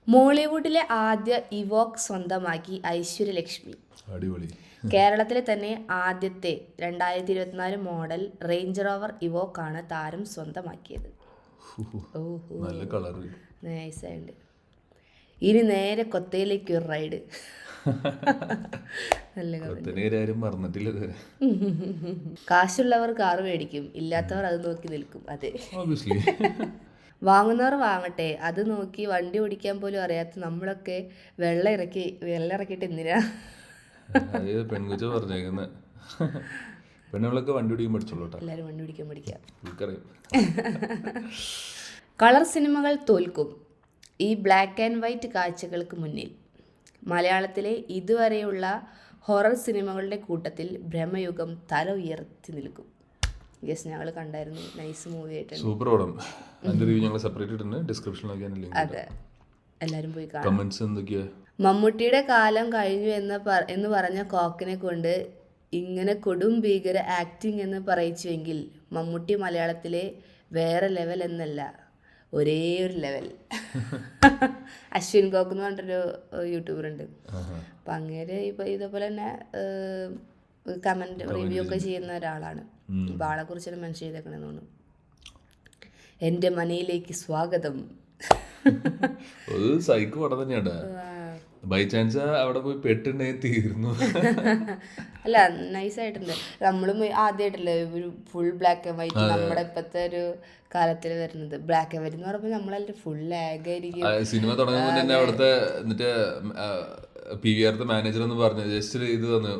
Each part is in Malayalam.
മോളിവുഡിലെ ആദ്യ ഇവോക്ക് സ്വന്തമാക്കി ഐശ്വര്യലക്ഷ്മി. അടിപൊളി. കേരളത്തിലെ തന്നെ ആദ്യത്തെ 2024 മോഡൽ റേഞ്ച് റോവർ ഇവോക്കാണ് താരം സ്വന്തമാക്കിയത്. ഓഹോ, നല്ല കളറ്. നൈസായിട്ട്. ഇനി നേരെ കൊത്തയിലേക്ക് ഒരു റൈഡ്. നല്ല ആരും മറന്നിട്ടില്ല ഇതുവരെ. കാശുള്ളവർ കാറ് മേടിക്കും, ഇല്ലാത്തവർ അത് നോക്കി നിൽക്കും. അതെ, Obviously. വാങ്ങുന്നവർ വാങ്ങട്ടെ, അത് നോക്കി വണ്ടി ഓടിക്കാൻ പോലും അറിയാത്ത നമ്മളൊക്കെ വെള്ളം ഇറക്കിയിട്ട് എന്തിനാ? അത് പെൺകുച്ച പറഞ്ഞേക്കുന്ന പെണ്ണുങ്ങളൊക്കെ വണ്ടി ഓടിക്കാൻ പഠിച്ചോളൂ. എല്ലാവരും വണ്ടി ഓടിക്കാൻ പഠിക്കാം. എനിക്കറിയാം. കളർ സിനിമകൾ തോൽക്കും ഈ ബ്ലാക്ക് ആൻഡ് വൈറ്റ് കാഴ്ചകൾക്ക് മുന്നിൽ. മലയാളത്തിലെ ഇതുവരെയുള്ള ഹൊറർ സിനിമകളുടെ കൂട്ടത്തിൽ ബ്രഹ്മയുഗം തല ഉയർത്തി നിൽക്കും. യെസ്, ഞങ്ങൾ കണ്ടായിരുന്നു. നൈസ് മൂവി ആയിട്ടുണ്ട്. സൂപ്പർ പടം. അതിന്റെ റിവ്യൂ ഞങ്ങൾ സെപ്പറേറ്റ് ഇട്ടുണ്ട്, ഡിസ്ക്രിപ്ഷനിൽ. അതെ, എല്ലാവരും പോയി കാണാം. കമന്റ്സ് എന്തൊക്കെയാ? മമ്മൂട്ടിയുടെ കാലം കഴിഞ്ഞു എന്ന് പറഞ്ഞ കോക്കിനെ കൊണ്ട് ഇങ്ങനെ കൊടും ഭീകര ആക്ടിങ് എന്ന് പറയിച്ചുവെങ്കിൽ മമ്മൂട്ടി മലയാളത്തിലെ വേറെ ലെവൽ എന്നല്ല, ഒരേ ഒരു ലെവൽ. അശ്വിൻ കോക്ക് എന്ന് പറഞ്ഞിട്ടൊരു യൂട്യൂബർ ഉണ്ട്. അപ്പം അങ്ങേര് ഇപ്പം ഇതേപോലെ തന്നെ കമൻറ്റ് റിവ്യൂ ഒക്കെ ചെയ്യുന്ന ഒരാളാണ്. അപ്പം ആളെക്കുറിച്ച് മെൻഷൻ ചെയ്തേക്കണെന്ന് തോന്നുന്നു. എൻ്റെ മനയിലേക്ക് സ്വാഗതം. ഒരു സൈക്കോ പടം തന്നെയാണ്. ബൈ ചാൻസ് അവിടെ പോയി പെട്ടുണ്ടെങ്കിൽ തീർന്നു. അല്ല, നൈസായിട്ടുണ്ട്. നമ്മളും ആദ്യമായിട്ടല്ലേ ഒരു ഫുൾ ബ്ലാക്ക് ആൻഡ് വൈറ്റ് നമ്മുടെ ഇപ്പോഴത്തെ ഒരു കാലത്തിൽ വരുന്നത്. ബ്ലാക്ക് ആൻഡ് വൈറ്റ് എന്ന് പറയുമ്പോൾ നമ്മളെല്ലാം ഫുൾ ലാഗായിരിക്കും. സിനിമ തുടങ്ങുമ്പോൾ തന്നെ അവിടുത്തെ എന്നിട്ട് PVR മാനേജർ എന്ന് പറഞ്ഞു ജസ്റ്റ് ഇത് വന്നു,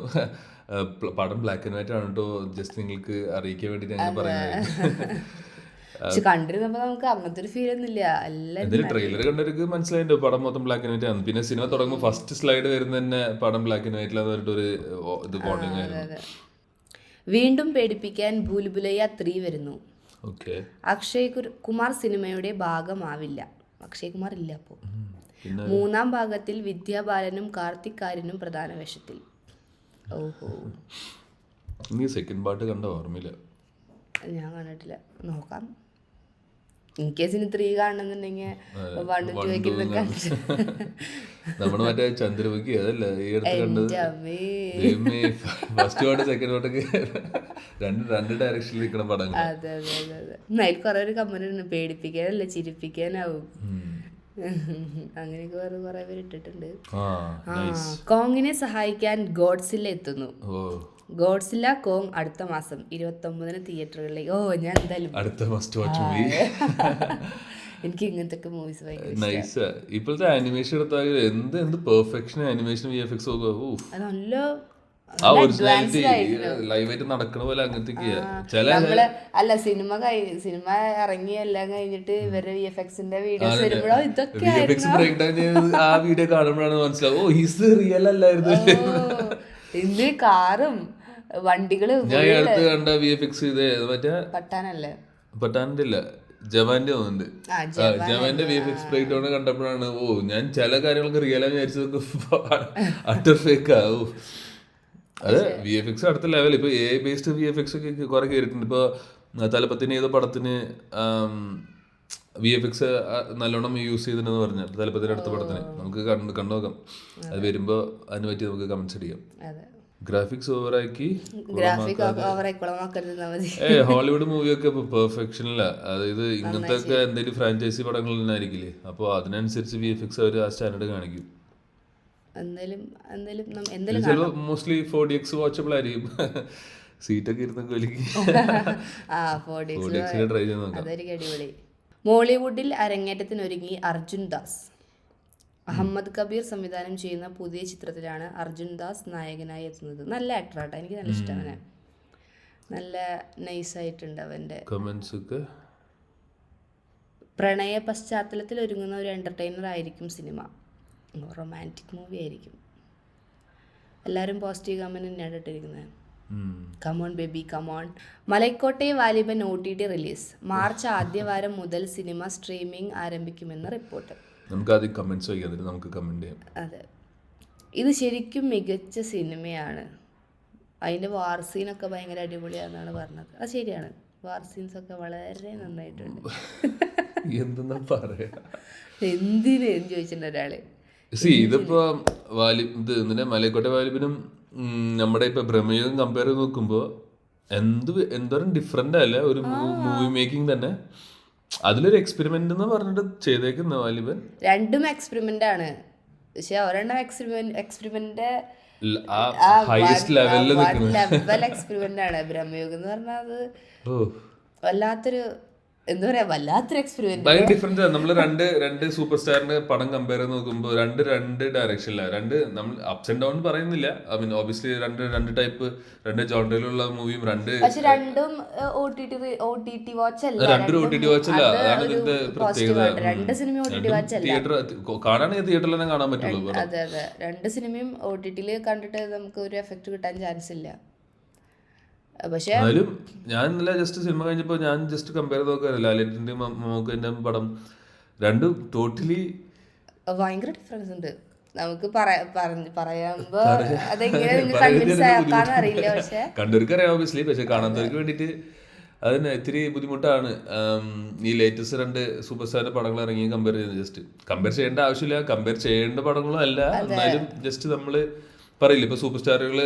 പടം ബ്ലാക്ക് ആൻഡ് വൈറ്റ് ആണ് കേട്ടോ, ജസ്റ്റ് നിങ്ങൾക്ക് അറിയിക്കാൻ വേണ്ടിട്ട് ഞങ്ങൾ പറയുന്നത്. പക്ഷെ കണ്ടിരുന്നപ്പോ നമുക്ക് അങ്ങനത്തെ ഒരു ഫീൽ ഒന്നുമില്ല. എന്തായാലും ട്രെയിലർ കണ്ടവർക്ക് മനസ്സിലായിട്ടോ പടം മൊത്തം ബ്ലാക്ക് ആൻഡ് വൈറ്റ് ആണ്. പിന്നെ സിനിമ തുടങ്ങുമ്പോൾ ഫസ്റ്റ് സ്ലൈഡ് വരുന്ന തന്നെ പടം ബ്ലാക്ക് ആൻഡ് വൈറ്റിലാന്ന് പറഞ്ഞിട്ടൊരു ഇത് ബോണ്ടിങ് ആയിരുന്നു. വീണ്ടും പേടിപ്പിക്കാൻ ഭൂൽഭുലയ്യ 3 വരുന്നു. ഓക്കെ. അക്ഷയ് കുമാർ സിനിമയുടെ ഭാഗമാവില്ല. അക്ഷയ് കുമാർ ഇല്ല അപ്പോൾ. മൂന്നാം ഭാഗത്തിൽ വിദ്യാ ബാലനും കാർത്തിക് ആര്യനും പ്രധാന വേഷത്തിൽ. ഓഹോ, നീ സെക്കൻഡ് പാർട്ട് കണ്ട ഓർമ്മയില്ല? ഞാൻ കണ്ടിട്ടില്ല, നോക്കാം. ഇൻ കേസ് ഇനി 3 കാണണമെന്നുണ്ടെങ്കിൽ 1, 2 വയ്ക്കുന്നൊക്കെ. നമ്മള് മറ്റേ ചന്ദ്രമുഖി അതല്ല ഈ അടുത്ത് കണ്ടത്. ഫസ്റ്റ് പാർട്ട് സെക്കൻഡ് പാർട്ടൊക്കെ രണ്ട് ഡയറക്ഷനിൽ നിൽക്കുന്ന പടങ്ങൾ. അതെ അതെ അതെ അതെ. അതിൽ കുറെ ഒരു കമന്റ് ഉണ്ട്, പേടിപ്പിക്കാനല്ല ചിരിപ്പിക്കാനാവും. അങ്ങനെയൊക്കെ വേറെ കുറെ പേര് ഇട്ടിട്ടുണ്ട്. കോങ്ങിനെ സഹായിക്കാൻ ഗോഡ്സില്ല എത്തുന്നു. ഗോഡ്സില്ല കോങ് അടുത്ത മാസം 29 തിയേറ്ററുകളിലേക്ക്. ഓ, ഞാൻ എന്തായാലും അടുത്ത മസ്റ്റ് വാച്ച് മൂവി. എനിക്ക് ഇങ്ങനത്തെ ഒക്കെ മൂവീസ് ഭയങ്കര നൈസാ. ഇപ്പോഴത്തെ ആനിമേഷൻ എടുത്താൽ എന്ത് പെർഫെക്ഷൻ ആനിമേഷൻ VFX നല്ല ആ ഒറിജിനാലിറ്റി ലൈവായിട്ട് നടക്കണ പോലെ അങ്ങനത്തെ നമ്മള് അല്ല സിനിമ ഇറങ്ങി എല്ലാം കഴിഞ്ഞിട്ട് ഇവരുടെ VFXന്റെ വീഡിയോസ് വരുമ്പോഴോ ഇതൊക്കെ ആ വീഡിയോ കാണുമ്പോഴാണ് മനസ്സിലാവും, ഓ ഇത് റിയൽ അല്ലായിരുന്നു. ഇന്ന് കാറും വണ്ടികള്. ഞാൻ അടുത്ത് കണ്ട VFX ഇത് മറ്റേ പട്ടാനന്റെ ഇല്ല, ജവാന്റെ തോന്നുന്നുണ്ട്. ജവാന്റെ VFX ബ്രേക്ക് ഡൗൺ കണ്ടപ്പോഴാണ് ഓ ഞാൻ ചില കാര്യങ്ങളൊക്കെ റിയലാന്ന് വിചാരിച്ചതൊക്കെ അട്ടർ ഫേക്കാ. ഓ അത് VFX അടുത്ത ലെവൽ. ഇപ്പൊ AI ബേസ്ഡ് VFX ഒക്കെ കുറെ കയറിയിട്ടുണ്ട്. ഇപ്പൊ തലപ്പത്തിന് ഏതോ പടത്തിന് VFX നല്ലോണം യൂസ് ചെയ്തിട്ടുണ്ടെന്ന് പറഞ്ഞ തലപ്പത്തിന്റെ അടുത്ത പടത്തിന് നമുക്ക് കണ്ടു നോക്കാം. അത് വരുമ്പോ അതിനെ പറ്റി നമുക്ക് കമന്റ്സ് അടിക്കാം. ഗ്രാഫിക്സ് ഓവറാക്കി ഹോളിവുഡ് മൂവിയൊക്കെ ഇപ്പൊ പെർഫെക്ഷനില്ല. അതായത് ഇങ്ങനത്തെ ഒക്കെ എന്തെങ്കിലും ഫ്രാഞ്ചൈസി പടങ്ങൾ തന്നെ ആയിരിക്കില്ലേ, അപ്പോൾ അതിനനുസരിച്ച് VFX അവർ ആ സ്റ്റാൻഡേർഡ് കാണിക്കും. ചിലപ്പോൾ മോസ്റ്റ്ലി 4DX വാച്ചബിൾ ആയിരിക്കും. സീറ്റൊക്കെ ഇരുന്നൊക്കെ വലിക്കും. ട്രൈ ചെയ്ത് നോക്കാം. മോളിവുഡിൽ അരങ്ങേറ്റത്തിനൊരുങ്ങി അർജുൻ ദാസ്. അഹമ്മദ് കബീർ സംവിധാനം ചെയ്യുന്ന പുതിയ ചിത്രത്തിലാണ് അർജുൻ ദാസ് നായകനായി എത്തുന്നത്. നല്ല ആക്ടറാട്ടോ, എനിക്ക് നല്ല ഇഷ്ടമാണ്. നല്ല നൈസായിട്ടുണ്ട് അവൻ്റെ കമന്റ്സ് ഒക്കെ. പ്രണയ പശ്ചാത്തലത്തിൽ ഒരുങ്ങുന്ന ഒരു എൻ്റർടൈനർ ആയിരിക്കും സിനിമ. റൊമാൻറ്റിക് മൂവി ആയിരിക്കും. എല്ലാവരും പോസിറ്റീവ് കമന്റ് തന്നെയാണ് ഇട്ടിരിക്കുന്നത്. Come on baby come on. Malaikottai Vaaliban OTT release. March ആദ്യവാരം മുതൽ സിനിമ സ്ട്രീമിംഗ് ആരംഭിക്കുമെന്ന് റിപ്പോർട്ട്. അതെ, ഇത് ശരിക്കും മികച്ച സിനിമയാണ്. അതിൻ്റെ വാർ സീനൊക്കെ ഭയങ്കര അടിപൊളിയാണെന്നാണ് പറഞ്ഞത്. അത് ശരിയാണ്. വാർ സീൻസ് ഒക്കെ വളരെ നന്നായിട്ടുണ്ട്. എന്തെന്നാ പറയാ, എന്തിന് എന്ന് ചോദിച്ചിട്ടുണ്ട് ഒരാള്. ഇതിപ്പോ ഇതിന്റെ മലയക്കോട്ടെ വാലിബിനും നമ്മുടെ ഇപ്പൊ ഭ്രമയുഗം കമ്പയർ ചെയ്ത് നോക്കുമ്പോ എന്തോരം ഡിഫറെന്റ് അല്ല ഒരു മൂവി മേക്കിംഗ് തന്നെ. അതിലൊരു എക്സ്പെരിമെന്റ് എന്ന് പറഞ്ഞിട്ട് ചെയ്തേക്കുന്ന വാലിബൻ രണ്ടും എക്സ്പെരിമെന്റ് ആണ്. പക്ഷെ ഒരെണ്ണം എക്സ്പെരിമെന്റ് ഹൈസ്റ്റ് ലെവലിൽ ലെവൽ എക്സ്പെരിമെന്റ് ആണ്. ബ്രഹ്മയുഗം എന്ന് പറഞ്ഞാൽ അത് വല്ലാത്തൊരു എന്താ പറയാ, വല്ലാത്തൊരു എക്സ്പെരിമെന്റ്. ഭയങ്കര ഡിഫറൻസ് ആണ്. നമ്മൾ രണ്ട് സൂപ്പർ സ്റ്റാറിന്റെ പടം കമ്പയർ ചെയ്ത് നോക്കുമ്പോൾ രണ്ട് ഡയറക്ഷനിലാണ്. നമ്മൾ അപ്സ് ആൻഡ് ഡൗൺ പറയുന്നില്ല. ഐ മീൻ ഒബിയസ്ലി രണ്ട് ടൈപ്പ് രണ്ട് ജോണ്ടറിലുള്ള മൂവിയും പക്ഷെ രണ്ടും OTT വാച്ച് അല്ല. രണ്ടും OTT വാച്ച് അല്ല. അതാണ് ഇതിന്റെ പ്രത്യേകത. രണ്ട് സിനിമ OTT വാച്ച് അല്ല. തിയേറ്റർ കാണാണെങ്കിൽ തിയേറ്ററിൽ തന്നെ കാണാൻ പറ്റുള്ളൂ. അതെ അതെ, രണ്ട് സിനിമയും OTT കണ്ടിട്ട് നമുക്ക് ഒരു എഫക്ട് കിട്ടാൻ ചാൻസ് ഇല്ല. പക്ഷേ എന്നാലും ഞാൻ ഇന്നലെ ജസ്റ്റ് സിനിമ കഴിഞ്ഞപ്പോൾ ഞാൻ ജസ്റ്റ് കമ്പയർ ചെയ്ത് നോക്കാറില്ല ലാലേട്ടൻ്റെ മമ്മൂക്കൻ്റെ പടം. രണ്ടും ടോട്ടലി ഭയങ്കര ഡിഫറൻസ് ഉണ്ട്. നമുക്ക് പറയുമ്പോ അതെങ്ങനെ കൺവിൻസ് ആക്കാന്ന് അറിയില്ല. പക്ഷെ കണ്ടവർക്ക് അറിയാം ഓബിയസ്ലി. പക്ഷെ കാണാത്തവർക്ക് വേണ്ടിയിട്ട് അതിന് ഇത്തിരി ബുദ്ധിമുട്ടാണ്. ഈ ലേറ്റസ്റ്റ് രണ്ട് സൂപ്പർ സ്റ്റാറിന്റെ പടങ്ങൾ ഇറങ്ങി കമ്പയർ ചെയ്യുന്നത്. ജസ്റ്റ് കമ്പയർ ചെയ്യേണ്ട ആവശ്യമില്ല, കമ്പയർ ചെയ്യേണ്ട പടങ്ങളും അല്ല. എന്നാലും ജസ്റ്റ് നമ്മള് പറയില്ല, ഇപ്പൊ സൂപ്പർ സ്റ്റാറുകൾ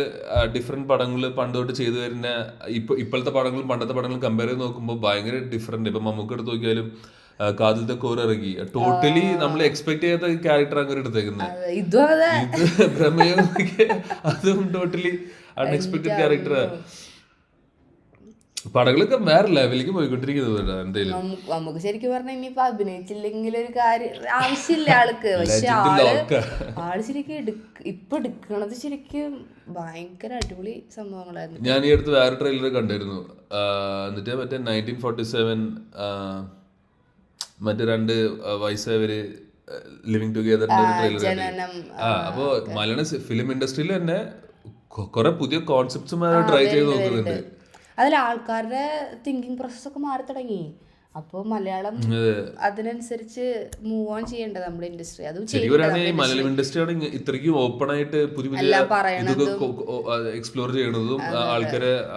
ഡിഫറെന്റ് പടങ്ങൾ പണ്ട് തൊട്ട് ചെയ്തു വരുന്ന ഇപ്പോഴത്തെ പടങ്ങളും പണ്ടത്തെ പടങ്ങളും കമ്പയർ ചെയ്ത് നോക്കുമ്പോൾ ഭയങ്കര ഡിഫറെന്റ്. ഇപ്പൊ മമ്മൂക്ക എടുത്ത് നോക്കിയാലും കാതിലത്തെ കോർ ഇറങ്ങി ടോട്ടലി നമ്മൾ എക്സ്പെക്ട് ചെയ്യാത്ത ക്യാരക്ടർ അങ്ങനെ എടുത്തേക്കുന്നത്. ഇത് ഭ്രമയോഗ അതും ടോട്ടലി അൺഎക്സ്പെക്ടഡ് ക്യാരക്ടർ. പടങ്ങളൊക്കെ വേറെ ലെവലിലേക്ക് പോയിക്കൊണ്ടിരിക്കുന്നത്. എന്തായാലും നമുക്ക് ശരിക്കും പറഞ്ഞാൽ ഇനിയിപ്പോ അഭിനയിച്ചില്ലെങ്കിൽ ഒരു കാര്യം ആവശ്യമില്ല ആൾക്ക്. പക്ഷെ ആള് ശരിക്കും ഇപ്പൊ എടുക്കണത് ശരിക്കും ഭയങ്കര അടിപൊളി സംഭവങ്ങളായിരുന്നു. ഞാൻ ഈ അടുത്ത് വേറെ ട്രെയിലർ കണ്ടിരുന്നു. എന്നിട്ട് മറ്റേ 1947 മറ്റേ രണ്ട് വയസ്സായവര് ലിവിങ് ടുഗെദറിന്റെ ഒരു ട്രെയിലർ. അപ്പോ മലയാള ഫിലിം ഇൻഡസ്ട്രിയിൽ തന്നെ കുറെ പുതിയ കോൺസെപ്റ്റ്സും ട്രൈ ചെയ്ത് നോക്കുന്നുണ്ട്. അതിൽ ആൾക്കാരുടെ തിങ്കിങ് പ്രോസസ് ഒക്കെ മാറി തുടങ്ങി. അപ്പോൾ മലയാളം അതിനനുസരിച്ച് മൂവ് ഓൺ ചെയ്യേണ്ടത് നമ്മുടെ ഇൻഡസ്ട്രി. അതും മലയാളം ഇൻഡസ്ട്രിയാണ് ഇത്രയ്ക്കും ഓപ്പൺ ആയിട്ട് പുതിയ പുതിയ എക്സ്പ്ലോർ ചെയ്യണതും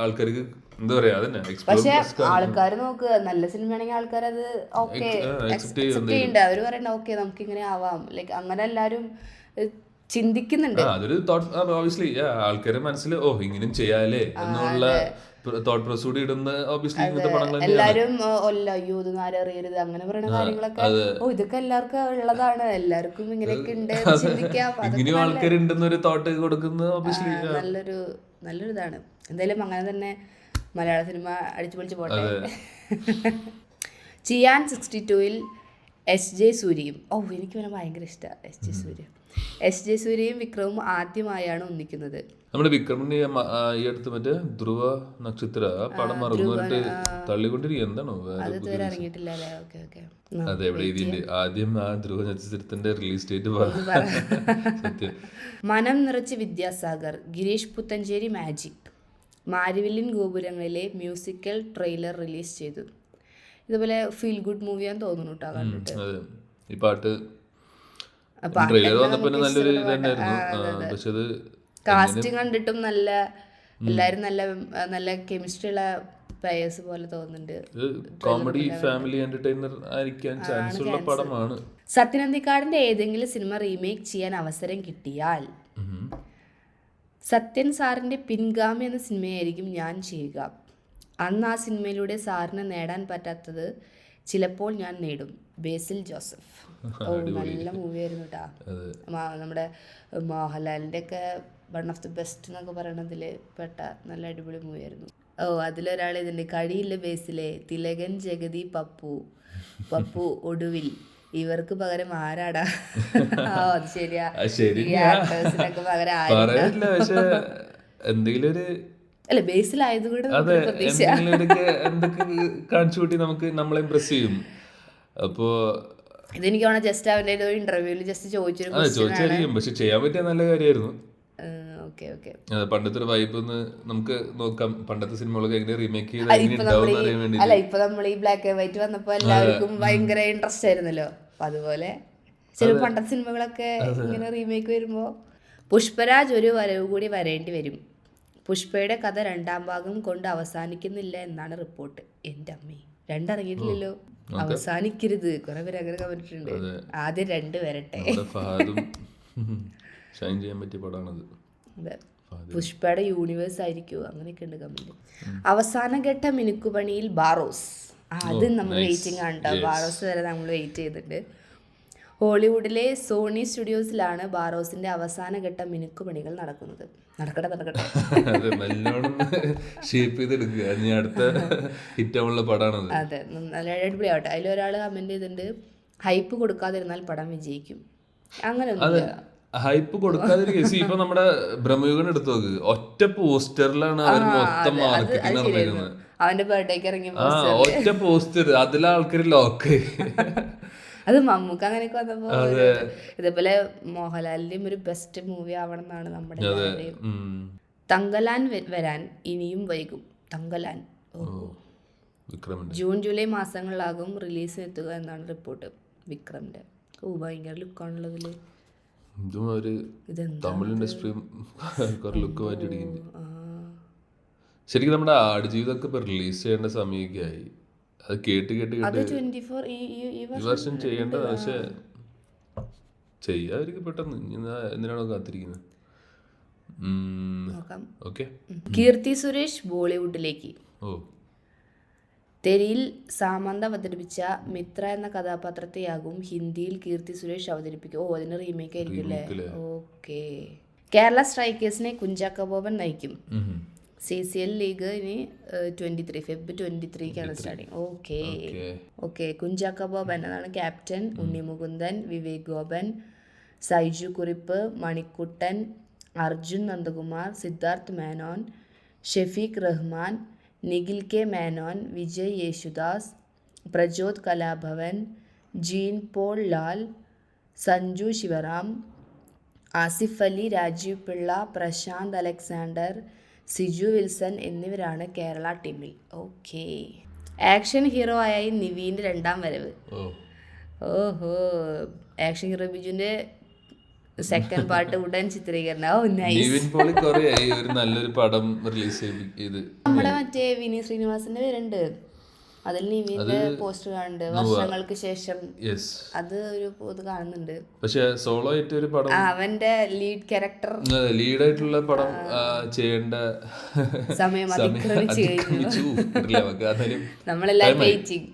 ആൾക്കാർക്ക് എന്താ പറയാ അതന്നെ. പക്ഷെ ആൾക്കാർ നോക്കുക, നല്ല സിനിമയാണെങ്കിൽ ആൾക്കാർ അത് ഓക്കെ അക്സെപ്റ്റ് ചെയ്യുന്നുണ്ട്. അവര് പറയണ്ട ഓക്കെ നമുക്ക് ഇങ്ങനെ ആവാം, ലൈക്ക് അങ്ങനെ എല്ലാരും ചിന്തിക്കുന്നുണ്ട്. അതൊരു ഓബിയസ്ലി ആൾക്കാരുടെ മനസ്സിൽ ഇങ്ങനെയും ചെയ്യാലേ എന്നുള്ള തോട്ട് പ്രോസസ് ഇടുന്ന ഓബിയസ്ലി ഇങ്ങനത്തെ പടങ്ങൾ എല്ലാരും അയ്യോ ഇത് ആരും അറിയരുത് അങ്ങനെ പറയുന്ന കാര്യങ്ങളൊക്കെ ഇതൊക്കെ എല്ലാവർക്കും ഉള്ളതാണ്, എല്ലാവർക്കും ഇങ്ങനെയൊക്കെ ഉണ്ട് ചിന്തിക്കാം, ഇങ്ങനെയും ആൾക്കാരുണ്ടെന്നൊരു തോട്ട് കൊടുക്കുന്ന ഓബിയസ്ലി നല്ലൊരു ഇതാണ്. എന്തായാലും അങ്ങനെ തന്നെ മലയാള സിനിമ അടിച്ചു പൊളിച്ച് പോട്ടെ. ചിയാൻ 62-ൽ SJ സൂര്യയും എനിക്ക് പിന്നെ ഭയങ്കര ഇഷ്ടമാണ്. SJ സൂര്യയും വിക്രമും ആദ്യമായാണ് ഒന്നിക്കുന്നത്. നമ്മുടെ വിക്രമിന്റെ ഈ അടുത്ത് മറ്റേ ധ്രുവ നക്ഷത്ര പടം മറന്നിട്ട് തള്ളിക്കൊണ്ടിരിക്കുക. എന്താണോ അതെ എവിടെ ഇതിന്റെ ആദ്യം ആ ധ്രുവ നക്ഷത്രത്തിന്റെ റിലീസ് ഡേറ്റ് സത്യം. മനം നിറച്ച് വിദ്യാസാഗർ, ഗിരീഷ് പുത്തഞ്ചേരി മാജിക്, മാരിവില്ലിൻ ഗോപുരങ്ങളിലെ മ്യൂസിക്കൽ ട്രെയിലർ റിലീസ് ചെയ്തു. ഇതുപോലെ ഫീൽ ഗുഡ് മൂവിയാന്ന് തോന്നുന്നു കേട്ടോ കണ്ടിട്ട്. ഈ പാട്ട് ട്രെയിലർ വന്നപ്പോ നല്ലൊരു ഇതായിരുന്നു. പക്ഷെ അത് കാസ്റ്റിംഗ് കണ്ടിട്ടും നല്ല എല്ലാരും നല്ല കെമിസ്ട്രി ഉള്ള പ്ലേയേഴ്സ് പോലെ തോന്നുന്നുണ്ട്. കോമഡി ഫാമിലി എന്റർടൈനർ ആയിരിക്കാൻ ചാൻസ് ഉള്ള പടമാണ്. സത്യൻ അന്തിക്കാടിന്റെ ഏതെങ്കിലും സിനിമ റീമേക്ക് ചെയ്യാൻ അവസരം കിട്ടിയാൽ സത്യൻ സാറിന്റെ പിൻഗാമി എന്ന സിനിമയായിരിക്കും ഞാൻ ചെയ്യുക. അന്ന് ആ സിനിമയിലൂടെ സാറിന് നേടാൻ പറ്റാത്തത് ചിലപ്പോൾ ഞാൻ നേടും. ബേസിൽ ജോസഫ്. നല്ല മൂവിയായിരുന്നു കേട്ടോ. നമ്മുടെ മോഹൻലാലിൻ്റെ ഒക്കെ വൺ ഓഫ് ദി ബെസ്റ്റ് എന്നൊക്കെ പറയണതിൽ പെട്ട നല്ല അടിപൊളി മൂവിയായിരുന്നു. അതിലൊരാൾ ഇതിൻ്റെ കഴിയില്ല ബേസിലെ തിലകൻ, ജഗതി, പപ്പു ഒടുവിൽ ഇവർക്ക് പകരം ആരാടാ? അത് ശരിയാ, ആക്ടേഴ്സിനൊക്കെ പകരം അല്ല ബേസിലായതുകൊണ്ട് കാണിച്ചു കൂട്ടി നമുക്ക് നമ്മളെ ഇംപ്രസ് ചെയ്യും. അപ്പോ ഇതെനിക്ക് ജസ്റ്റ് അവന്റെ ഇന്റർവ്യൂവിൽ ജസ്റ്റ് ചോദിച്ചായിരിക്കും, പക്ഷെ ചെയ്യാൻ പറ്റിയ നല്ല കാര്യമായിരുന്നു. പണ്ടത്തെ ഒരു വൈബ് ഒന്ന് നമുക്ക് നോക്കാം. പണ്ടത്തെ സിനിമകളൊക്കെ എങ്ങനെ റീമേക്ക് അല്ല ഇപ്പൊ നമ്മൾ ഈ ബ്ലാക്ക് ആൻഡ് വൈറ്റ് വന്നപ്പോ എല്ലാവർക്കും ഭയങ്കര ഇൻട്രസ്റ്റ് ആയിരുന്നല്ലോ. അപ്പൊ അതുപോലെ ചില പണ്ടത്തെ സിനിമകളൊക്കെ ഇങ്ങനെ റീമേക്ക് വരുമ്പോ പുഷ്പരാജ് ഒരു വരവ് കൂടി വരേണ്ടി വരും. പുഷ്പയുടെ കഥ 2ാം ഭാഗം കൊണ്ട് അവസാനിക്കുന്നില്ല എന്നാണ് റിപ്പോർട്ട്. എൻ്റെ അമ്മേ, 2 ഇറങ്ങിയിട്ടില്ലല്ലോ, അവസാനിക്കരുത്. കുറെ പേര് അങ്ങനെ കമന്റിട്ടുണ്ട്. ആദ്യം 2 വരട്ടെ. അതെ, പുഷ്പയുടെ യൂണിവേഴ്സ് ആയിരിക്കുമോ, അങ്ങനെയൊക്കെ ഉണ്ട് കമന്റ്. അവസാന ഘട്ട മിനുക്കുപണിയിൽ ബാറോസ്, അത് നമ്മൾ വെയിറ്റിംഗ് ആണ് കേട്ടോ. ബാറോസ് വരെ നമ്മൾ വെയിറ്റ് ചെയ്തിട്ടുണ്ട്. ഹോളിവുഡിലെ സോണി സ്റ്റുഡിയോസിലാണ് ബാറോസിന്റെ അവസാന ഘട്ട മിനുക്കുപണികൾ നടക്കുന്നത്. നടക്കട്ടെ. അതെ, നല്ല അടിപൊളിയാവട്ടെ. അതിലൊരാൾ കമന്റ് ചെയ്തിട്ടുണ്ട്, ഹൈപ്പ് കൊടുക്കാതിരുന്നാൽ പടം വിജയിക്കും. അങ്ങനെ ഹൈപ്പ് കൊടുക്കാതിരിക്കും. ഇപ്പൊ നമ്മുടെ ബ്രഹ്മയുഗൻ എടുത്തു നോക്ക്, ഒറ്റ പോസ്റ്ററിലാണ് അവർ മൊത്തം മാർക്കറ്റിംഗ് നടന്നിരിക്കുന്നത്. അവന്റെ ബർത്ത്ഡേക്ക് ഇറങ്ങിയ ഒറ്റ പോസ്റ്റർ, അതിലെ ആൾക്കാർ ലോക്ക്. അത് മമ്മൂക്ക അങ്ങനെയൊക്കെ വന്നപ്പോ ഇതേപോലെ മോഹൻലാലിന്റെയും ഒരു ബെസ്റ്റ് മൂവി ആവണം എന്നാണ് നമ്മുടെ. തങ്കലാൻ വരാൻ ഇനിയും വൈകും. തങ്കലാൻ ജൂൺ ജൂലൈ മാസങ്ങളിലാകും റിലീസിന് എത്തുക എന്നാണ് റിപ്പോർട്ട്. വിക്രമിന്റെ ഭയങ്കര ലുക്കാണുള്ളതില്. തമിഴ് ഇൻഡസ്ട്രി ലുക്ക് മാറ്റിയിടിക്കുന്നു. ശരിക്കും നമ്മുടെ ആടുജീവിതമൊക്കെ ഇപ്പൊ റിലീസ് ചെയ്യേണ്ട സമയമൊക്കെ ആയി. അത് കേട്ട് ഈ വർഷം ചെയ്യേണ്ടത്. പക്ഷെ ചെയ്യാതിരിക്കും പെട്ടെന്ന്. എന്തിനാണോ കാത്തിരിക്കുന്നത്? ഓക്കെ. കീർത്തി സുരേഷ് ബോളിവുഡിലേക്ക്. തെരിയിൽ സാമന്ത് അവതരിപ്പിച്ച മിത്ര എന്ന കഥാപാത്രത്തെയാകും ഹിന്ദിയിൽ കീർത്തി സുരേഷ് അവതരിപ്പിക്കും. അതിന് റീമേക്ക് ആയിരിക്കും അല്ലേ? ഓക്കെ. കേരള സ്ട്രൈക്കേഴ്സിനെ കുഞ്ചാക്കോ ബോബൻ നയിക്കും. CCL ലീഗ് ഇനി 23 ഫെബ്രുവരി 23 സ്റ്റാർട്ടിങ്. ഓക്കെ. കുഞ്ചാക്കോ ബോബൻ എന്നാണ് ക്യാപ്റ്റൻ. ഉണ്ണിമുകുന്ദൻ, വിവേക് ഗോപൻ, സൈജു കുറിപ്പ്, Manikuttan, Arjun Nandakumar, Siddharth Menon, Shefeeq Rahman, Nikhil K Menon, Vijay Yesudas, Prajoth Kalabhavan, gene Paul Lal, Sanju Sivaram, Asif Ali, Rajeev Pillai, Prashant Alexander, Siju Wilson എന്നിവരാണ് കേരള ടീമിൽ. ഓക്കെ. ആക്ഷൻ ഹീറോ ആയി നിവീൻ്റെ 2ാം വരവ്. ഓഹോ, ആക്ഷൻ ഹീറോ ബിജുവിന്റെ സെക്കൻഡ് പാർട്ട് ഉടൻ ചിത്രീകരണം. നല്ലൊരു പടം റിലീസ് ചെയ്ത് നമ്മുടെ മറ്റേ വിനീത് ശ്രീനിവാസന്റെ പേരുണ്ട് അതിൽ. നിവിന്റെ പോസ്റ്റർ കാണുന്നുണ്ട്, വർഷങ്ങൾക്ക് ശേഷം. അത് ഒരു ഇത് കാണുന്നുണ്ട്. പക്ഷെ സോളോ ആയിട്ട് ഒരു പടം, അവന്റെ ലീഡ് ക്യാരക്ടർ ലീഡായിട്ടുള്ള പടം ചെയ്യേണ്ട സമയം അതിക്രമിച്ചു. നമ്മളെല്ലാരും വെയിറ്റിംഗ്.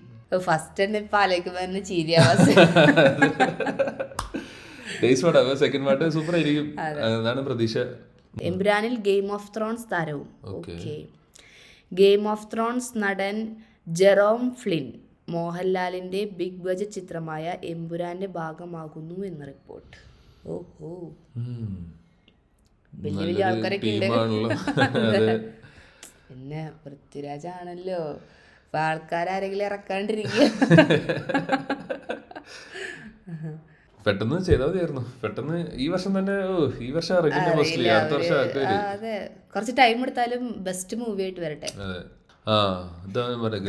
ഫസ്റ്റ് തന്നെ പാലേക്കുമ്പോ ചിരിയാവാസ്. സെക്കൻഡ് പാർട്ട് സൂപ്പർ ആയിരിക്കും എന്നാണ് പ്രതീക്ഷ. എംബ്രാനിൽ ഗെയിം ഓഫ് ത്രോൺസ് താരവും. ഗെയിം ഓഫ് ത്രോൺസ് നടൻ ജെറോം ഫ്ലിൻ മോഹൻലാലിന്റെ ബിഗ് ബജറ്റ് ചിത്രമായ എമ്പുരാന്റെ ഭാഗമാകുന്നു എന്ന് റിപ്പോർട്ട്. ഓഹോ, വലിയ വലിയ ആൾക്കാരൊക്കെ ഉണ്ട്. പിന്നെ പൃഥ്വിരാജാണല്ലോ, അപ്പൊ ആൾക്കാരെങ്കിലും ഇറക്കാണ്ടിരിക്കുക. പെട്ടെന്ന് ചെയ്താൽ മതിയായിരുന്നു. പെട്ടെന്ന് ഈ വർഷം തന്നെ. ഈ വർഷം അതെ, കുറച്ച് ടൈം എടുത്താലും ബെസ്റ്റ് മൂവി ആയിട്ട് വരട്ടെ.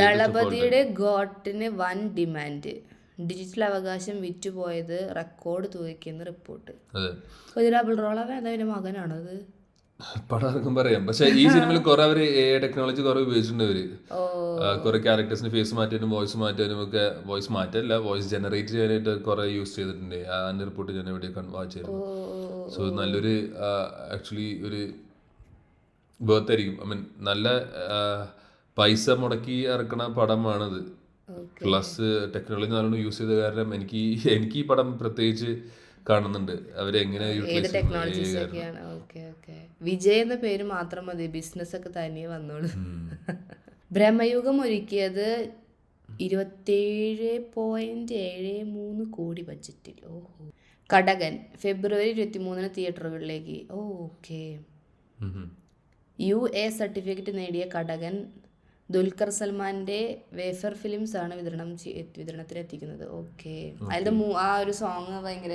ദളപതിയുടെ ഗോട്ടിന് വൻ ഡിമാൻഡ്. ഡിജിറ്റൽ അവകാശം വിറ്റുപോയത് റെക്കോർഡ് തുകയ്ക്കെന്ന് റിപ്പോർട്ട്. ഡബിൾ റോൾ അവന്റെ മകനാണത്. പടം പറയാം. പക്ഷെ ഈ സിനിമയിൽ കുറെ അവര് ടെക്നോളജി കുറെ ഉപയോഗിച്ചിട്ടുണ്ട്. അവര് കുറെ ക്യാരക്ടേഴ്സിന് ഫേസ് മാറ്റാനും വോയിസ് മാറ്റാനും ഒക്കെ. വോയിസ് മാറ്റല്ല, വോയിസ് ജനറേറ്റ് ചെയ്യാനായിട്ട് കുറെ യൂസ് ചെയ്തിട്ടുണ്ട്. ആ റിപ്പോർട്ട് ഞാൻ എവിടെ വായിച്ചായിരുന്നു. സോ നല്ലൊരു ആക്ച്വലി ഒരു ബർത്തായിരിക്കും. ഐ മീൻ നല്ല പൈസ മുടക്കി ഇറക്കണ പടമാണത്. പ്ലസ് ടെക്നോളജി നല്ലോണം യൂസ് ചെയ്ത കാരണം എനിക്ക് ഈ പടം പ്രത്യേകിച്ച് കാണുന്നുണ്ട്. അവരെങ്ങനെ വിജയ് എന്ന പേര് മാത്രം മതി, ബിസിനസ് ഒക്കെ തനിയെ വന്നോളൂ. ബ്രഹ്മയുഗം ഒരുക്കിയത് 27.73 കോടി ബഡ്ജറ്റിൽ. ഓഹോ. കടകൻ ഫെബ്രുവരി 23 തിയേറ്ററുകളിലേക്ക്. ഓക്കെ. UA സർട്ടിഫിക്കറ്റ് നേടിയ കടകൻ ദുൽഖർ സൽമാന്റെ വേഫർ ഫിലിംസ് ആണ് വിതരണത്തിന് എത്തിക്കുന്നത്. ഓക്കെ. അതിന്റെ ആ ഒരു സോങ് ഭയങ്കര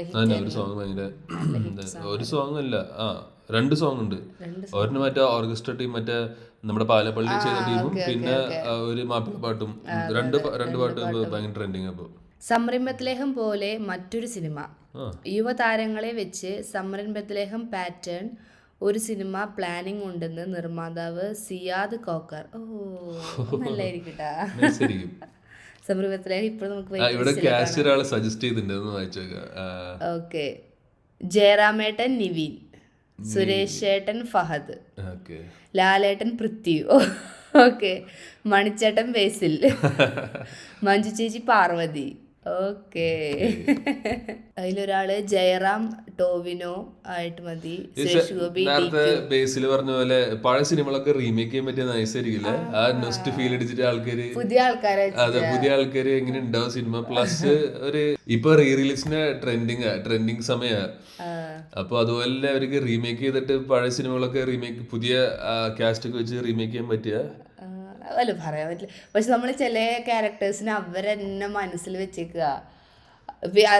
ഒരു സോങ് അല്ല, 2 സോങ് ഉണ്ട്. ഒരെണ്ണം മറ്റേ ഓർക്കസ്ട്ര ടീം, മറ്റേ നമ്മുടെ പാലപ്പള്ളി ചെയ്ത ടീമും, പിന്നെ ഒരു മാപ്പിള പാട്ടും. രണ്ട് പാട്ട് ഭയങ്കര ട്രെൻഡിങ്. അപ്പൊ സമറിൻ ബത്ലഹേം പോലെ മറ്റൊരു സിനിമ. യുവതാരങ്ങളെ വെച്ച് സമറിൻ ബത്ലഹേം പാറ്റേൺ ഒരു സിനിമ പ്ലാനിങ് ഉണ്ടെന്ന് നിർമ്മാതാവ് സിയാദ് കോക്കർ. ഓ നല്ലായിരിക്കട്ടാ. സംരംഭത്തിലേക്ക് ഇപ്പോൾ നമുക്ക് സജസ്റ്റ് ചെയ്തിട്ടുണ്ട്. ഓക്കെ. ജയറാമേട്ടൻ നിവിൻ, സുരേഷ് ഏട്ടൻ ഫഹദ്, ലാലേട്ടൻ പൃഥ്വി, ഓക്കെ, മണിച്ചേട്ടൻ ബേസിൽ, മഞ്ജു ചേച്ചി പാർവതി. ഓക്കെ. അതിലൊരാള് ജയറാം ടോവിനോ ആയിട്ട് മതി. സുരേഷ് ഗോപി. നേരത്തെ ബേസിൽ പറഞ്ഞ പോലെ പഴയ സിനിമകളൊക്കെ റീമേക്ക് ചെയ്യാൻ പറ്റിയ നൈസായിരിക്കില്ലേ? ആ നെസ്റ്റ് ഫീൽ അടിച്ചിട്ട് ആൾക്കാര് പുതിയ ആൾക്കാര് എങ്ങനെ ഉണ്ടാവും സിനിമ. പ്ലസ് ഒരു ഇപ്പൊ റീ റിലീസിന് ട്രെൻഡിങ് സമയ. അപ്പൊ അതുപോലെ അവർക്ക് റീമേക്ക് ചെയ്തിട്ട് പഴയ സിനിമകളൊക്കെ പുതിയ കാസ്റ്റ് ഒക്കെ വെച്ച് റീമേക്ക് ചെയ്യാൻ പറ്റിയ അല്ല പറയാൻ പറ്റില്ല. പക്ഷെ നമ്മൾ ചില ക്യാരക്ടേഴ്സിനെ അവരെന്നെ മനസ്സിൽ വെച്ചേക്കുക.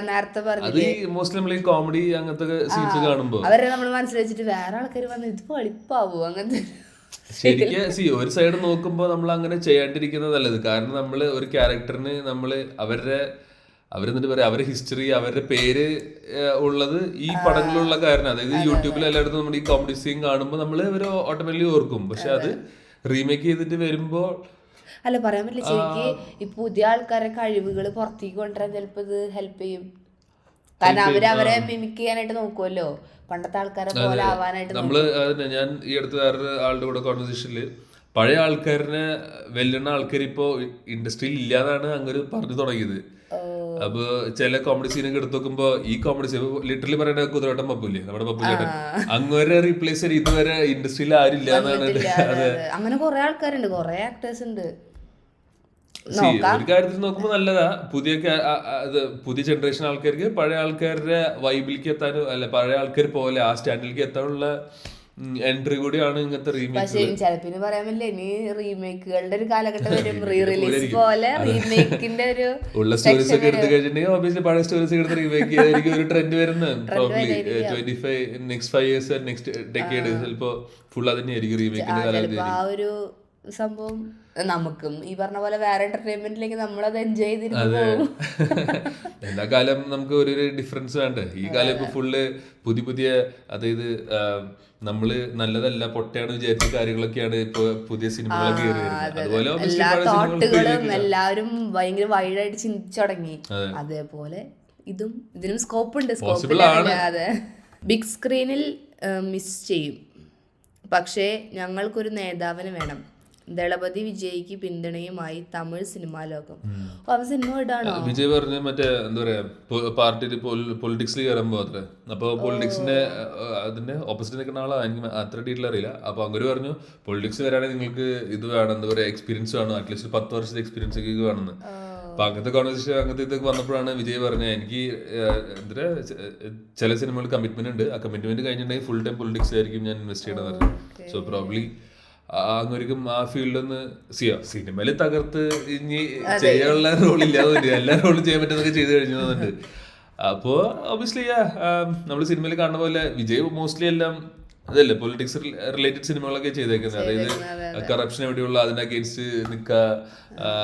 നേരത്തെ പറഞ്ഞു കോമഡി അങ്ങനത്തെ സീൻസ് കാണുമ്പോ അവരെ നമ്മൾ മനസ്സിൽ വെച്ചിട്ട് വേറെ ആൾക്കാർ വന്ന് ഇത് പഠിപ്പാവോ അങ്ങനത്തെ. ശരിക്കും ഒരു സൈഡ് നോക്കുമ്പോ നമ്മൾ അങ്ങനെ ചെയ്യാണ്ടിരിക്കുന്നത് നല്ലത്. കാരണം നമ്മള് ഒരു ക്യാരക്ടറിന് നമ്മള് അവരെന്നിട്ട് പറയാം അവരുടെ ഹിസ്റ്ററി അവരുടെ പേര് ഉള്ളത് ഈ പടങ്ങളിലുള്ള കാരണം. അതായത് യൂട്യൂബിൽ എല്ലായിടത്തും നമ്മുടെ ഈ കോമഡി സീൻ കാണുമ്പോൾ നമ്മള് ഒരു ഓട്ടോമാറ്റിക്കലി ഓർക്കും. പക്ഷെ അത് റീമേക്ക് ചെയ്തിട്ട് വരുമ്പോ അല്ല പറയാൻ പറ്റില്ല. ശരിക്ക് ഈ പുതിയ ആൾക്കാരെ കഴിവുകൾ പുറത്തേക്ക് കൊണ്ടുവരാൻ ചിലപ്പോ ഇത് ഹെൽപ്പ് ചെയ്യും. കാരണം അവരെ മിമിക് ചെയ്യാനായിട്ട് നോക്കുമല്ലോ, പണ്ടത്തെ ആൾക്കാരെ പോലെ ആവാനായിട്ട്. ഞാൻ ഈ അടുത്ത് വേറൊരു ആളുടെ കൂടെ കോൺവെർസേഷനില് പഴയ ആൾക്കാരനെ വെല്ലുന്ന ആൾക്കാർ ഇപ്പോ ഇൻഡസ്ട്രിയിൽ ഇല്ലാന്നാണ് അങ്ങനെ പറഞ്ഞു തുടങ്ങിയത്. അപ്പൊ ചില കോമഡി സീനൊക്കെ എടുത്ത് നോക്കുമ്പോ ഈ കോമഡി സീൻ ലിറ്ററലി പറയണ കുതിരവട്ടം പപ്പൂല്ലേ, നമ്മുടെ പപ്പു ചേട്ടൻ, അങ്ങനെ റീപ്ലേസ് ചെയ്ത് ഇതുവരെ ഇൻഡസ്ട്രിയിൽ ആരും ഇല്ലാന്നാണ്. അങ്ങനെ കുറെ ആൾക്കാരുണ്ട്, കുറെ ആക്ടേഴ്സ് ഉണ്ട്. ഒരു കാര്യത്തിൽ നോക്കുമ്പോ നല്ലതാ. പുതിയ ജനറേഷൻ ആൾക്കാർക്ക് പഴയ ആൾക്കാരുടെ വൈബിലേക്ക് എത്താനും അല്ല പഴയ ആൾക്കാർ പോലെ ആ സ്റ്റാൻഡിലേക്ക് എത്താനുള്ള എൻട്രി കൂടിയാണ് ഇങ്ങനത്തെ റീമേക്ക്. ചിലപ്പിന് പറയാൻ പറ്റില്ല, ഇനി റീമേക്കുകളുടെ ഒരു കാലഘട്ടം വരും. റീ റിലീസ് പോലെ റീമേക്കിന്റെ ഒരു ഉള്ള സ്റ്റോറീസ് ഒക്കെ എടുത്ത് കഴിഞ്ഞിട്ടുണ്ടെങ്കിൽ ഒബ്വിയസ്ലി പഴയ സ്റ്റോറീസ് എടുത്ത് റീമേക്ക് ചെയ്തായിരിക്കും ഒരു ട്രെൻഡ് വരുന്നത്. Probably 25 next 5 years next decade ചിലപ്പോ ഫുൾ അതന്നെയായിരിക്കും റീമേക്കിന്റെ കാലഘട്ടം. ആ ഒരു സംഭവം നമുക്കും ഈ പറഞ്ഞ പോലെ വേറെ എന്റർടൈൻമെന്റിലേക്ക് നമ്മളത് എൻജോയ് ചെയ്തിരുന്നു. എല്ലാ കാലം നമുക്ക് ഒരു ഡിഫറൻസ് വേണ്ടേ. ഈ കാലം ഇപ്പൊ ഫുള്ള് പുതിയ അതായത് നമ്മള് നല്ലതല്ല പൊട്ടയാണ് വിചാരിച്ച കാര്യങ്ങളൊക്കെയാണ് ഇപ്പൊ പുതിയ സിനിമകളൊക്കെ അതുപോലെ എല്ലാവരും ഭയങ്കര വൈഡായിട്ട് ചിന്തിച്ചു തുടങ്ങി. അതേപോലെ ഇതിനും സ്കോപ്പ് ഉണ്ട്. അതെ, ബിഗ് സ്ക്രീനിൽ മിസ് ചെയ്യും, പക്ഷേ ഞങ്ങൾക്കൊരു നേതാവിന് വേണം. ദളപതി വിജയ്ക്ക് പിന്തുണയുമായി തമിഴ് സിനിമാ ലോകം. സിനിമ ഇടാണോ വിജയ് പറഞ്ഞ മറ്റേ എന്താ പറയാ പാർട്ടിയിൽ പൊളിറ്റിക്സിൽ കയറുമ്പോ അത്ര. അപ്പൊ പൊളിറ്റിക്സിന്റെ അതിന്റെ ഓപ്പോസിറ്റ് നിൽക്കുന്ന ആളാ, എനിക്ക് അത്ര ഡീറ്റെയിൽ അറിയില്ല. അപ്പൊ അങ്ങനെ പറഞ്ഞു പൊളിറ്റിക്സ് വരാണെങ്കിൽ നിങ്ങൾക്ക് ഇത് വേണം, എന്താ പറയാ എക്സ്പീരിയൻസ് വേണം, അറ്റ്ലീസ്റ്റ് 10 വർഷത്തെ എക്സ്പീരിയൻസ് ഒക്കെ വേണമെന്ന്. അപ്പൊ അങ്ങനത്തെ കോൺവെർസേഷൻ അങ്ങനത്തെ ഇതൊക്കെ വന്നപ്പോഴാണ് വിജയ് പറഞ്ഞത് എനിക്ക് എന്താ ചില സിനിമകൾ കമ്മിറ്റ്മെന്റ് ഉണ്ട്, ആ കമ്മിറ്റ്മെന്റ് കഴിഞ്ഞിട്ടുണ്ടെങ്കിൽ ഫുൾ ടൈം പൊളിറ്റിക്സ് ആയിരിക്കും ഞാൻ ഇൻവെസ്റ്റ് ചെയ്യണമെന്ന് പറഞ്ഞു. സോ പ്രോബ്ലി അങ്ങൊരിക്കും ആ ഫീൽഡൊന്ന് സിനിമയില് തകർത്ത് ഇനി ചെയ്യാനുള്ള റോളില്ലാതെ എല്ലാ റോളും ചെയ്യാൻ പറ്റുന്നതൊക്കെ ചെയ്ത് കഴിഞ്ഞുണ്ട്. അപ്പോ ഒബ്വിയസ്ലി നമ്മള് സിനിമയിൽ കാണുന്ന പോലെ വിജയ് മോസ്റ്റ്ലി എല്ലാം അതല്ലേ പൊളിറ്റിക്സ് റിലേറ്റഡ് സിനിമകളൊക്കെ ചെയ്തേക്കുന്നത്. അതായത് കറപ്ഷൻ എവിടെയുള്ള അതിന് അഗേൻസ്റ്റ് നിൽക്കുക,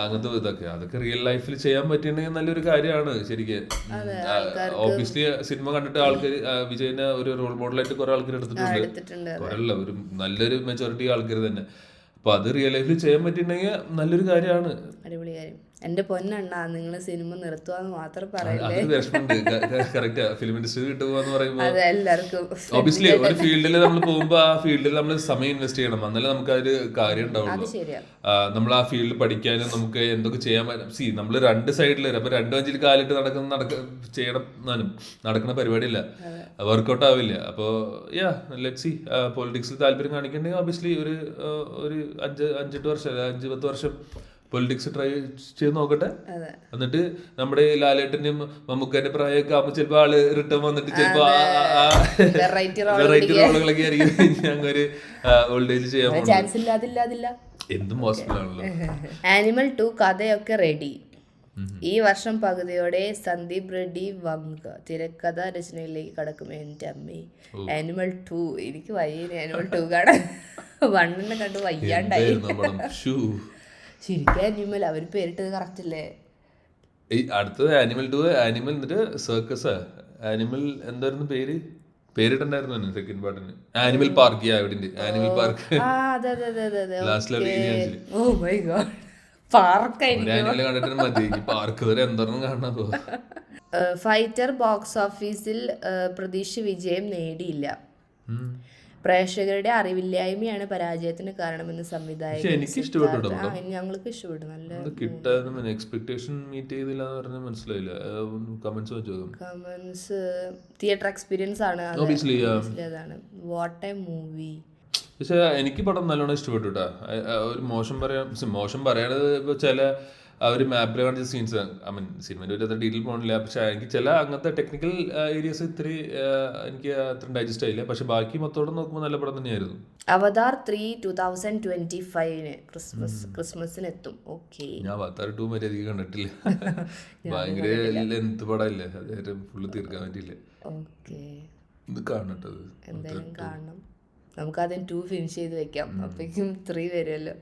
അങ്ങനത്തെ ഇതൊക്കെ അതൊക്കെ റിയൽ ലൈഫിൽ ചെയ്യാൻ പറ്റിയിട്ടുണ്ടെങ്കിൽ നല്ലൊരു കാര്യമാണ് ശരിക്കും. ഓബിയസ്ലി സിനിമ കണ്ടിട്ട് ആൾക്കാർ വിജയനെ ഒരു റോൾ മോഡലായിട്ട് കുറെ ആൾക്കാർ എടുത്തിട്ടുണ്ട്. കുറല്ല ഒരു നല്ലൊരു മെജോറിറ്റി ആൾക്കാർ തന്നെ. അപ്പൊ അത് റിയൽ ലൈഫിൽ ചെയ്യാൻ പറ്റിയിട്ടുണ്ടെങ്കിൽ നല്ലൊരു കാര്യമാണ്. അടിപൊളി കാര്യം. എന്റെ പൊന്നെണ്ണ നിങ്ങൾ സിനിമ നിർത്തുവാന്ന് മാത്രം ഒബിയസ്ലി ഒരു ഫീൽഡിൽ നമ്മൾ പോകുമ്പോ ആ ഫീൽഡിൽ നമ്മൾ സമയം ഇൻവെസ്റ്റ് ചെയ്യണം, എന്നാലേ നമുക്ക് അതൊരു കാര്യം ഉണ്ടാവുള്ളൂ. നമ്മൾ ആ ഫീൽഡിൽ പഠിക്കാനും നമുക്ക് എന്തൊക്കെ ചെയ്യാൻ പറ്റും. നമ്മൾ രണ്ട് സൈഡിൽ വരും. അപ്പൊ 2-5 കാലിട്ട് നടക്കുന്ന പരിപാടിയില്ല, വർക്ക്ഔട്ട് ആവില്ല. അപ്പോ ലെറ്റ്സ് സീ പൊളിറ്റിക്സിൽ താല്പര്യം കാണിക്കണ്ടെങ്കിൽ ഒബിയസ്ലി ഒരു 5-8 വർഷം 5-10 വർഷം പൊളിറ്റിക്സ് ട്രൈ ചെയ്ത് നോക്കട്ടെ. എന്നിട്ട് നമ്മുടെ ലാലേട്ടന്റെയും മമ്മൂക്കന്റെ പ്രായമൊക്കെ ആകുമ്പോൾ ചിലപ്പോ ആള് റിട്ടേൺ വന്നിട്ട് ചിലപ്പോ വെറൈറ്റി റോളുകളൊക്കെ ആയിരിക്കും ഞങ്ങൊരു ഓൾഡ് ഏജ് ചെയ്യാൻ ചാൻസ് ഇല്ലാതില്ല. എന്തും പോസിബിൾ ആണല്ലോ. ആനിമൽ 2 കഥയൊക്കെ റെഡി. ഈ വർഷം പകുതിയോടെ സന്ദീപ് റെഡ്ഡി വങ്ക തിരക്കഥ രചനയിലേക്ക് കടക്കും. എൻ്റെ അമ്മേ, ആനിമൽ 2 എനിക്ക് വയ്യ. ആനിമൽ 2 കാണാൻ 1 കണ്ട് വയ്യാണ്ടായി. ശരിക്കും ആനിമൽ അവർ പേരിട്ടത് കറക്റ്റ് അല്ലേ? അടുത്തത് ആനിമൽ 2 ആനിമൽ എന്നിട്ട് സർക്കസാ ആനിമൽ എന്തായിരുന്നു പേരിട്ടുണ്ടായിരുന്നു സെക്കൻഡ് പാർട്ടിന്. ആനിമൽ പാർക്ക് എവിടെ ആനിമൽ പാർക്ക് ആ അതെ അതെ അതെ അതെ അതെ. ലാസ്റ്റിലെ ഓ മൈ ഗോഡ്, പാർക്കായിരിക്കും. ആനിമൽ കണ്ടിട്ട് മതി, പാർക്ക് വരെ എന്തോരം കാണാൻ പോകും. ഫൈറ്റർ ബോക്സ് ഓഫീസിൽ പ്രതീക്ഷ വിജയം നേടിയില്ല. പ്രേക്ഷകരുടെ അറിവില്ലായ്മയാണ് പരാജയത്തിന് കാരണമെന്ന് സംവിധായകൻ. എനിക്ക് ഇഷ്ടപ്പെട്ടു, ഞങ്ങൾക്ക് ഇഷ്ടപ്പെട്ടു. നല്ല കിട്ടാനും എക്സ്പെക്ടേഷൻ മീറ്റ് ചെയ്തില്ല എന്ന് പറഞ്ഞാൽ മനസ്സിലായില്ല. കമന്റ്സ് വെച്ചോ? കമന്റ്സ് തിയേറ്റർ എക്സ്പീരിയൻസ് ആണ്, അതാണ്. What A movie. പക്ഷെ എനിക്ക് പടം നല്ലോണം ഇഷ്ടപ്പെട്ടു കേട്ടാ. ഒരു മോശം പറയാനത് ഇപ്പൊ ചില അവർ മാപ്പിൽ കാണിച്ച സീൻസ്, ഐ മീൻ സിനിമയുടെ ഒരു ഡീറ്റെയിൽ പോകണില്ല, പക്ഷെ എനിക്ക് ചില അങ്ങനത്തെ ടെക്നിക്കൽ ഏരിയസ് ഇത്തിരി എനിക്ക് അത്ര ഡൈജസ്റ്റ് ആയില്ല. പക്ഷെ ബാക്കി മൊത്തോടെ നോക്കുമ്പോൾ നല്ല പടം തന്നെയായിരുന്നു. അവതാർ 3 2025 ക്രിസ്മസിന് എത്തും. ഓക്കെ, ഞാൻ അവതാർ 2 വരെ അധികം കണ്ടിട്ടില്ല. ഭയങ്കര ലെന്ത് പടമില്ലേ, അത് ഫുള്ള് തീർക്കാൻ പറ്റിയില്ല. ഓക്കെ, ഇത് കാണട്ടത് എന്തായാലും കാണണം. നമുക്ക് ആദ്യം 2 ഫിനിഷ് ചെയ്ത് വെക്കാം, അപ്പോഴേക്കും 3 വരുമല്ലോ.